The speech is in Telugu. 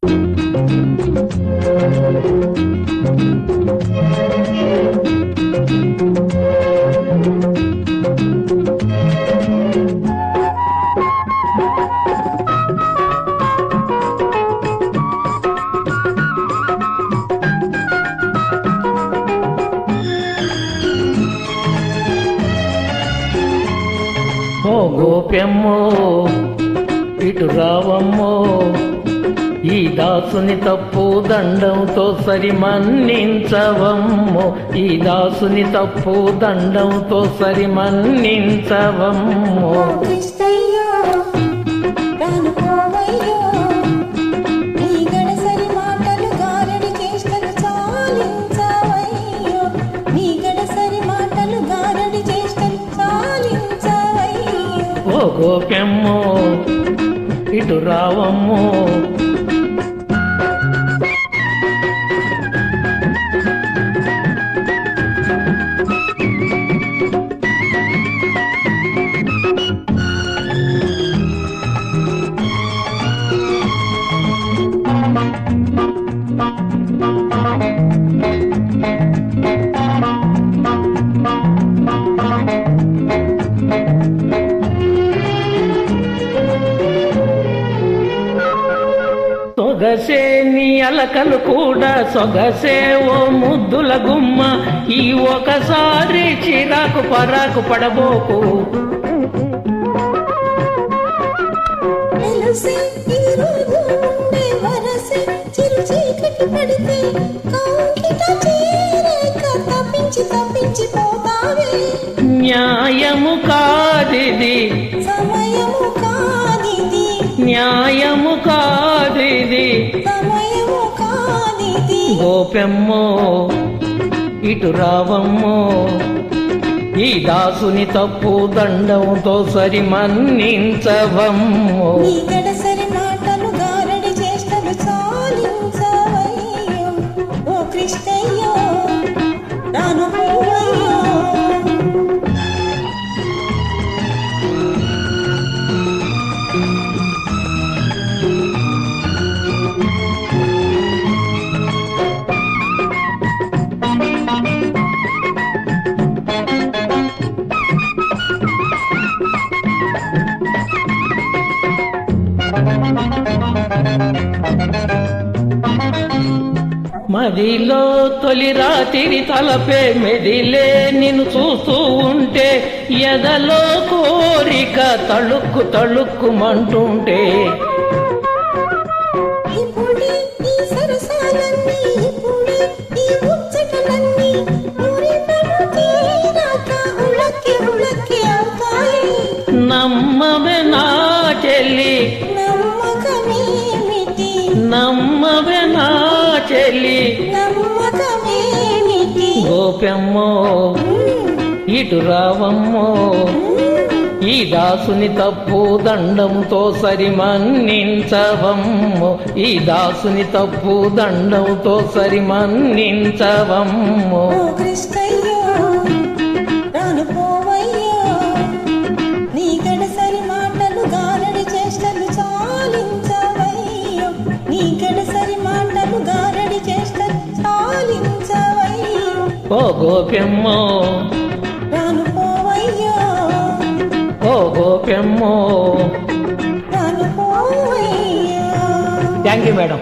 ఓ గోప్యమ్మో ఇటు రావమ్మో, ఈ దాసుని తప్పు దండంతో సరి మన్నించవమ్మో, ఈ దాసుని తప్పు దండంతో సరి మన్నించవమ్మో. ఓ గోప్యమ్మో ఇటు రావమ్మో, సొగసే నీ అలకలు కూడా సొగసే ఓ ముద్దుల గుమ్మ, ఈ ఒకసారి చిరాకు పరాకు పడబోకు. న్యాయము కాదిది, న్యాయము కాదిది. గోపెమ్మో ఇటు రావమ్మో, ఈ దాసుని తప్పు దండంతో సరి మన్నించవమ్మో. మదిలో తొలి రాత్రి తలపే మెదిలే నిన్ను చూస్తూ ఉంటే, ఎదలో కోరిక తళుక్కు తళుక్కుమంటుంటే. నమ్మవే నా చెల్లి, నమ్మవే నా చెల్లి. గోప్యమ్మో ఇటు రావమ్మో, ఈ దాసుని తప్పు దండంతో సరి మన్నించవమ్మో, ఈ దాసుని తప్పు దండంతో సరి మన్నించవమ్మో. ఓ గోప్యమ్మో, ఓ గోప్యమ్మో. Thank you madam.